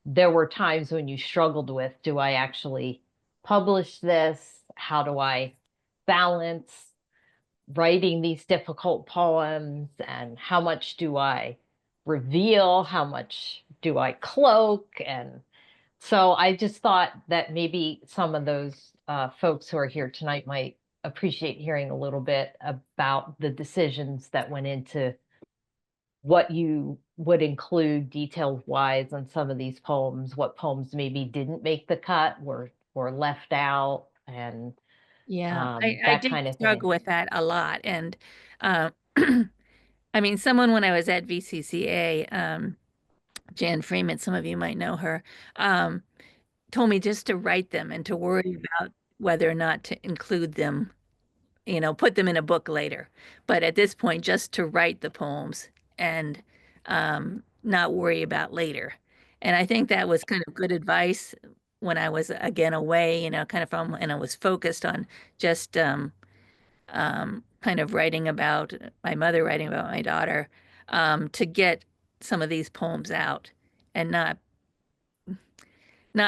there were times when you struggled with, do I actually publish this? How do I balance writing these difficult poems, and how much do I reveal? How much do I cloak? And so I just thought that maybe some of those folks who are here tonight might appreciate hearing a little bit about the decisions that went into what you would include detailed wise on some of these poems, what poems maybe didn't make the cut, were left out, and Yeah, I that did kind of thing. struggle with that a lot. And uh, I mean, someone when I was at VCCA, Jan Freeman, some of you might know her, um, told me just to write them and to worry about whether or not to include them, put them in a book later. But at this point, just to write the poems and not worry about later. And I think that was kind of good advice when I was again away, kind of and I was focused on just kind of writing about my mother, writing about my daughter, to get some of these poems out and not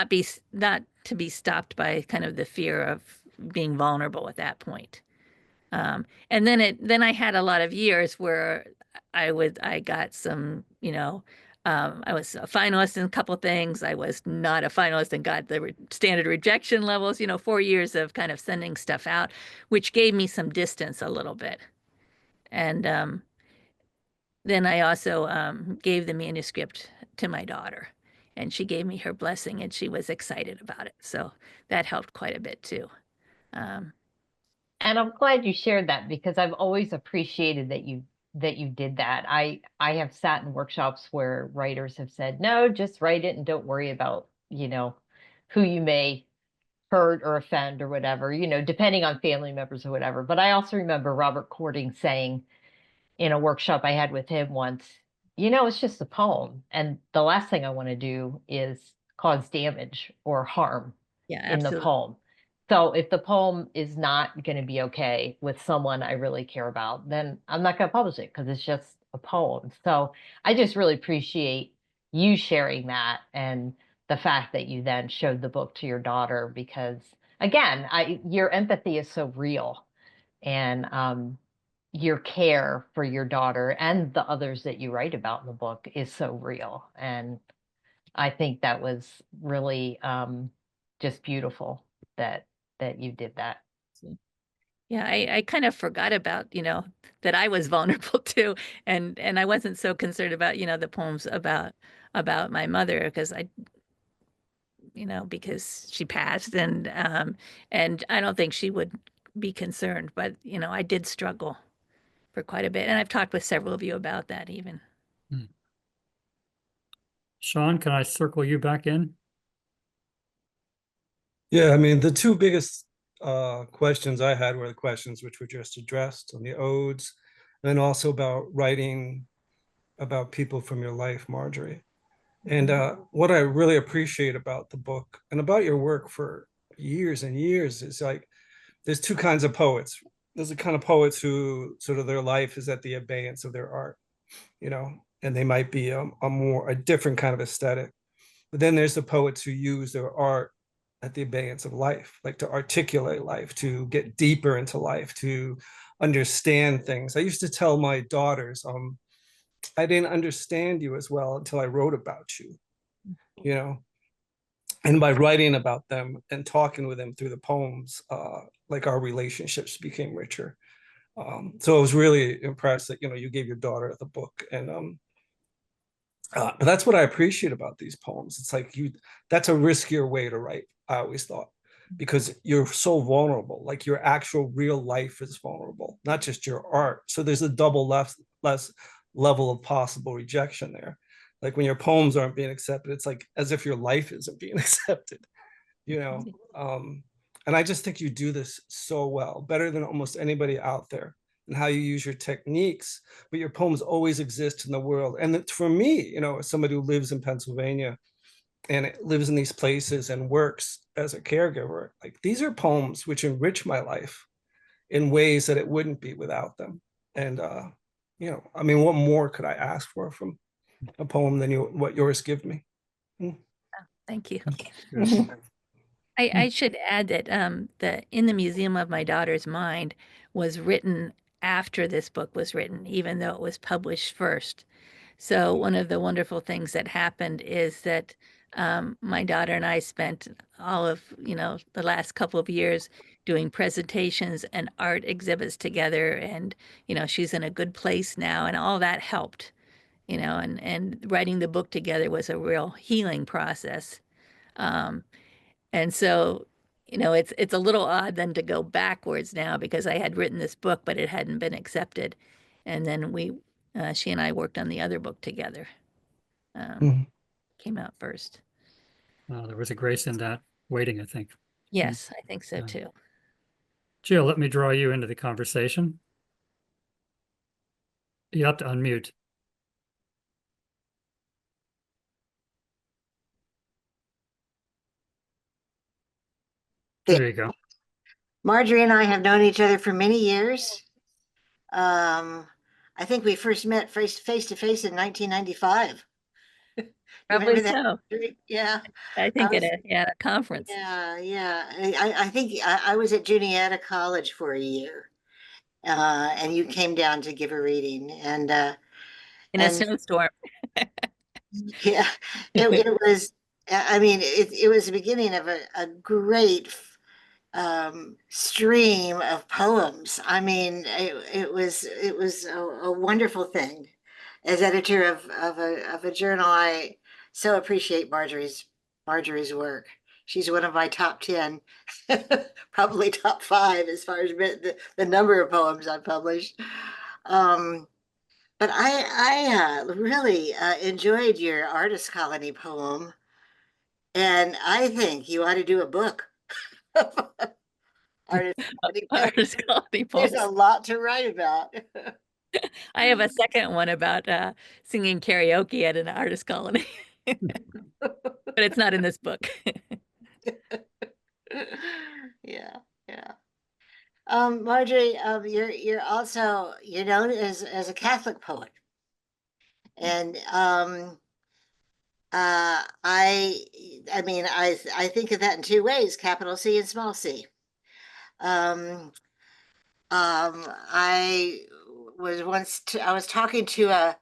to be stopped by kind of the fear of being vulnerable at that point. And then I had a lot of years where I got some, I was a finalist in a couple things. I was not a finalist and got the standard rejection levels, 4 years of kind of sending stuff out, which gave me some distance a little bit. And then I also gave the manuscript to my daughter, and she gave me her blessing, and she was excited about it. So that helped quite a bit too. Um, And I'm glad you shared that, because I've always appreciated that you did that. I have sat in workshops where writers have said, no, just write it and don't worry about, who you may hurt or offend or whatever, depending on family members or whatever. But I also remember Robert Courting saying in a workshop I had with him once, it's just a poem. And the last thing I want to do is cause damage or harm yeah, in the absolutely. poem. So if the poem is not going to be okay with someone I really care about, then I'm not going to publish it, because it's just a poem. So I just really appreciate you sharing that, and the fact that you then showed the book to your daughter, because again, your empathy is so real, and your care for your daughter and the others that you write about in the book is so real. And I think that was really just beautiful that you did that. Yeah, I kind of forgot about, that I was vulnerable too. And I wasn't so concerned about, the poems about my mother because because she passed and I don't think she would be concerned, but I did struggle for quite a bit. And I've talked with several of you about that even. Sean, can I circle you back in? Yeah, I mean, the two biggest questions I had were the questions which were just addressed on the odes, and also about writing about people from your life, Marjorie. And what I really appreciate about the book and about your work for years and years is like, there's two kinds of poets. There's the kind of poets who sort of their life is at the abeyance of their art, and they might be a different kind of aesthetic. But then there's the poets who use their art at the abeyance of life, like to articulate life, to get deeper into life, to understand things. I used to tell my daughters, I didn't understand you as well until I wrote about you, you know? And by writing about them and talking with them through the poems, like our relationships became richer. So I was really impressed that, you gave your daughter the book. And but that's what I appreciate about these poems. It's like that's a riskier way to write, I always thought, because you're so vulnerable. Like your actual real life is vulnerable, not just your art. So there's a double less level of possible rejection there. Like when your poems aren't being accepted, it's like as if your life isn't being accepted, you know. And I just think you do this so well, better than almost anybody out there, and how you use your techniques, but your poems always exist in the world. And for me, as somebody who lives in Pennsylvania and lives in these places and works as a caregiver, like these are poems which enrich my life in ways that it wouldn't be without them. And I mean, what more could I ask for from a poem than what yours give me? Thank you. Good. I should add that the In the Museum of My Daughter's Mind was written after this book was written, even though it was published first. So one of the wonderful things that happened is that my daughter and I spent all of, the last couple of years doing presentations and art exhibits together. And, she's in a good place now, and all that helped, and writing the book together was a real healing process. And so, it's a little odd then to go backwards now because I had written this book, but it hadn't been accepted. And then she and I worked on the other book together. Came out first. There was a grace in that waiting, I think. Yes, I think so Yeah. too. Jill, let me draw you into the conversation. You have to unmute. There you go. Marjorie and I have known each other for many years. I think we first met face to face in 1995. Probably Remember that? so. Yeah. I think was- at a conference. Yeah. I think I was at Juniata College for a year, and you came down to give a reading, and In a and snowstorm. yeah, it was. I mean, it was the beginning of a great stream of poems. I mean, it was a wonderful thing. As editor of a journal, I so appreciate Marjorie's work. She's one of my top 10, probably top 5 as far as the number of poems I've published. But I really enjoyed your Artist Colony poem, and I think you ought to do a book. Artist Colony poems. Artist Colony There's a poems. lot to write about. I have a second one about singing karaoke at an artist colony, but it's not in this book. Yeah. Marjorie, you're also known as a Catholic poet, and I mean I think of that in two ways: capital C and small c. I was talking to a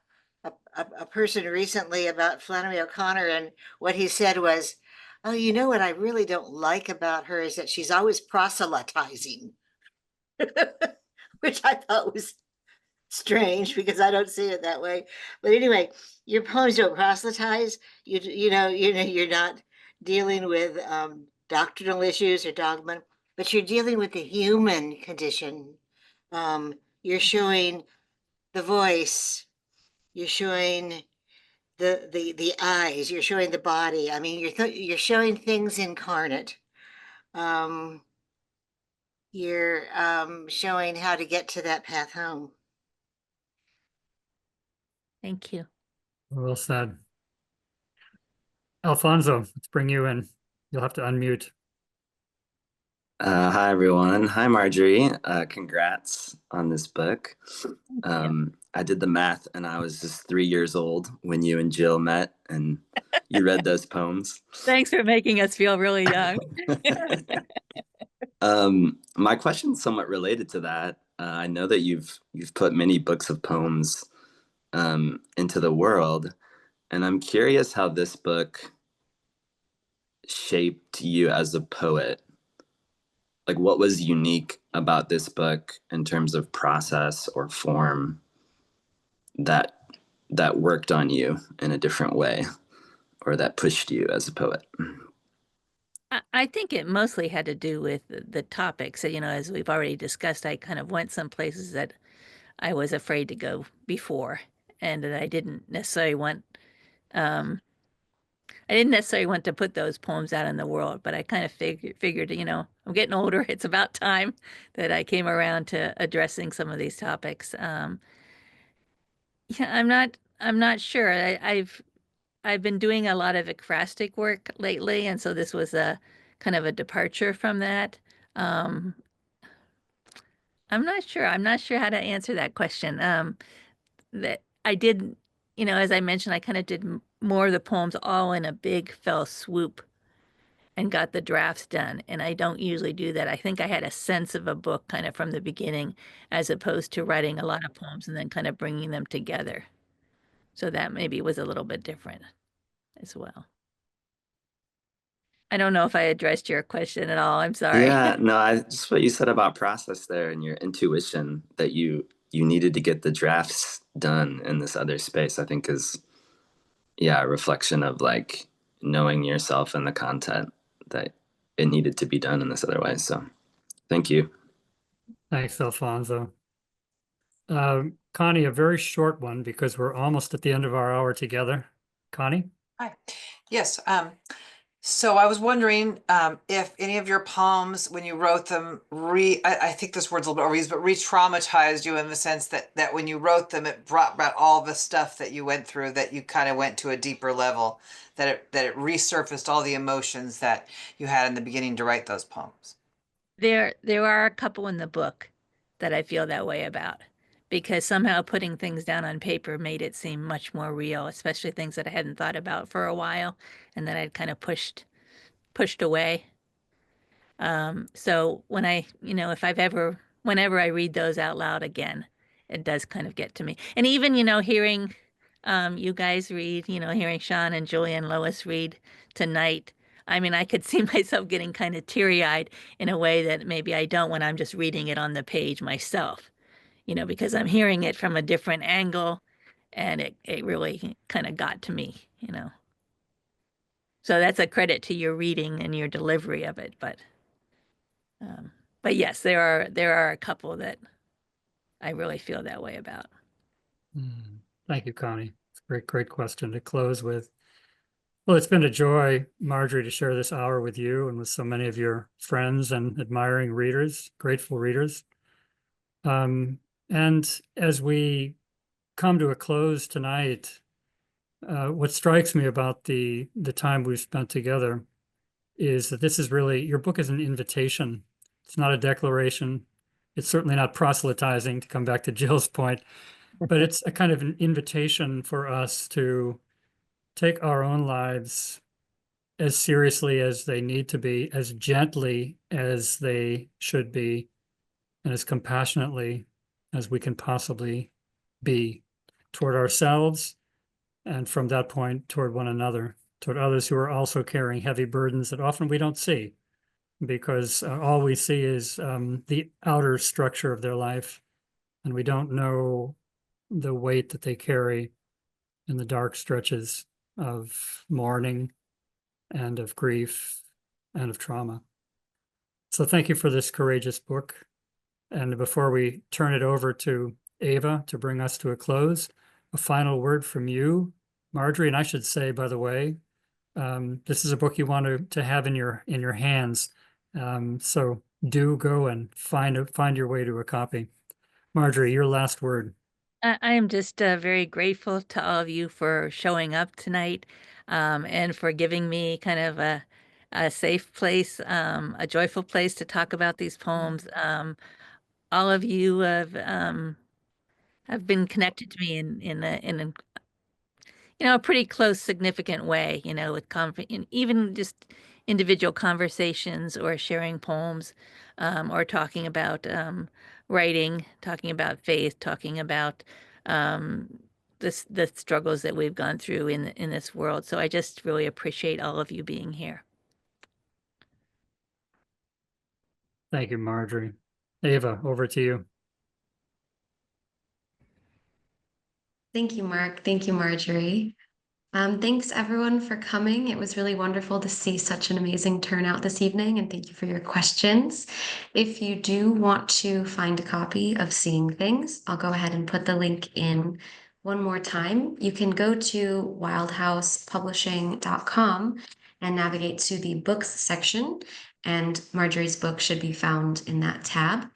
person recently about Flannery O'Connor, and what he said was, "Oh, you know what I really don't like about her is that she's always proselytizing," which I thought was strange because I don't see it that way. But anyway, your poems don't proselytize. You're not dealing with doctrinal issues or dogma, but you're dealing with the human condition. You're showing the voice. You're showing the eyes. You're showing the body. I mean, you're showing things incarnate. You're showing how to get to that path home. Thank you. Well said. Alfonso, let's bring you in. You'll have to unmute. Hi, everyone. Hi, Marjorie. Congrats on this book. I did the math, and I was just 3 years old when you and Jill met, and you read those poems. Thanks for making us feel really young. My question's somewhat related to that. I know that you've put many books of poems into the world, and I'm curious how this book shaped you as a poet? Like, what was unique about this book in terms of process or form that worked on you in a different way, or that pushed you as a poet? I think it mostly had to do with the topics. So, as we've already discussed, I kind of went some places that I was afraid to go before, and that I didn't necessarily want. I didn't necessarily want to put those poems out in the world, but I kind of figured, I'm getting older. It's about time that I came around to addressing some of these topics. Yeah, I'm not sure. I've been doing a lot of ekphrastic work lately, and so this was a kind of a departure from that. Um, I'm not sure. I'm not sure how to answer that question. That I did, as I mentioned, I kind of did more of the poems all in a big fell swoop and got the drafts done. And I don't usually do that. I think I had a sense of a book kind of from the beginning, as opposed to writing a lot of poems and then kind of bringing them together. So that maybe was a little bit different as well. I don't know if I addressed your question at all. I'm sorry. Yeah, no, I just what you said about process there and your intuition that you needed to get the drafts done in this other space, I think is, yeah, a reflection of like knowing yourself and the content that it needed to be done in this other way. So thank you. Thanks, Alfonso. Connie, a very short one because we're almost at the end of our hour together. Connie? Hi. Yes. So I was wondering if any of your poems, when you wrote them, I think this word's a little bit overused, but re-traumatized you in the sense that when you wrote them, it brought back all the stuff that you went through, that you kind of went to a deeper level, that it resurfaced all the emotions that you had in the beginning to write those poems. There are a couple in the book that I feel that way about, because somehow putting things down on paper made it seem much more real, especially things that I hadn't thought about for a while and that I'd kind of pushed away. So when whenever I read those out loud again, it does kind of get to me. And even, hearing you guys read, hearing Sean and Julie and Lois read tonight, I mean, I could see myself getting kind of teary-eyed in a way that maybe I don't when I'm just reading it on the page myself, because I'm hearing it from a different angle, and it really kind of got to me. So that's a credit to your reading and your delivery of it, but yes, there are a couple that I really feel that way about. Thank you, Connie. It's a great question to close with. Well, it's been a joy, Marjorie, to share this hour with you and with so many of your friends and admiring readers, grateful readers. And as we come to a close tonight, what strikes me about the time we've spent together is that this is really, your book is an invitation. It's not a declaration. It's certainly not proselytizing, to come back to Jill's point, but it's a kind of an invitation for us to take our own lives as seriously as they need to be, as gently as they should be, and as compassionately as we can possibly be toward ourselves, and from that point toward one another, toward others who are also carrying heavy burdens that often we don't see, because all we see is the outer structure of their life, and we don't know the weight that they carry in the dark stretches of mourning and of grief and of trauma. So thank you for this courageous book. And before we turn it over to Ava to bring us to a close, a final word from you, Marjorie. And I should say, by the way, this is a book you want to have in your hands. So do go and find your way to a copy. Marjorie, your last word. I am just very grateful to all of you for showing up tonight, and for giving me kind of a safe place, a joyful place to talk about these poems. All of you have been connected to me in a pretty close, significant way, with even just individual conversations or sharing poems, or talking about writing, talking about faith, talking about the struggles that we've gone through in this world. So I just really appreciate all of you being here. Thank you, Marjorie. Ava, over to you. Thank you, Mark. Thank you, Marjorie. Thanks everyone for coming. It was really wonderful to see such an amazing turnout this evening, and thank you for your questions. If you do want to find a copy of Seeing Things, I'll go ahead and put the link in one more time. You can go to wildhousepublishing.com and navigate to the books section, and Marjorie's book should be found in that tab.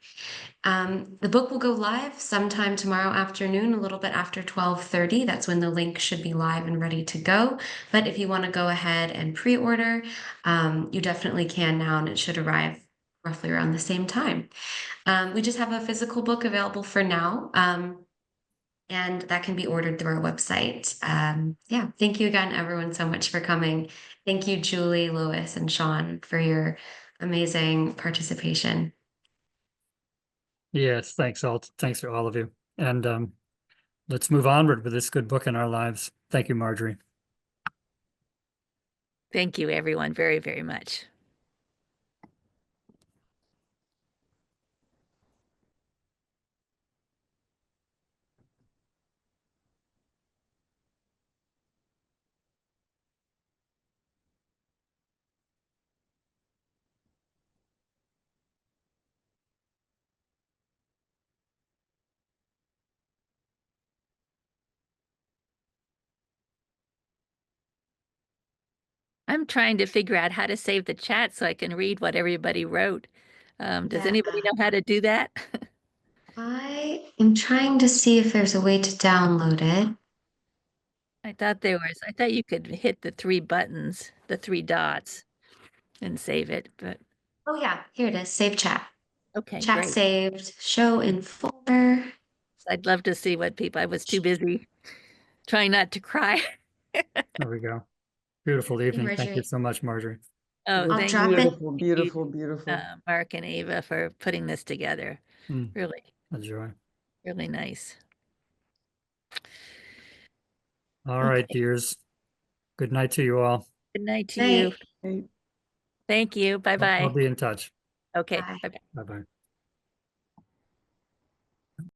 The book will go live sometime tomorrow afternoon, a little bit after 12:30. That's when the link should be live and ready to go. But if you want to go ahead and pre-order, you definitely can now, and it should arrive roughly around the same time. We just have a physical book available for now, and that can be ordered through our website. Yeah, thank you again, everyone, so much for coming. Thank you, Julie, Lois, and Sean, for your amazing participation. Yes, thanks to all of you. And let's move onward with this good book in our lives. Thank you, Marjorie. Thank you, everyone, very, very much. I'm trying to figure out how to save the chat so I can read what everybody wrote. Does anybody know how to do that? I am trying to see if there's a way to download it. I thought you could hit the three buttons, the three dots, and save it, but Oh yeah, here it is. Save chat. okay, Chat great. saved. Show in folder. I'd love to see what I was too busy trying not to cry. There we go. Beautiful evening. Thank you Marjorie. so much, Marjorie. Oh, I'll thank drop you. it. Beautiful, beautiful, beautiful. Mark and Ava for putting this together. Mm, Really, a joy. really nice. All right, Okay. dears. Good night to you all. Good night to you. Night. Thank you. I'll Bye-bye. be in touch. Okay. Bye. Bye-bye. Bye-bye.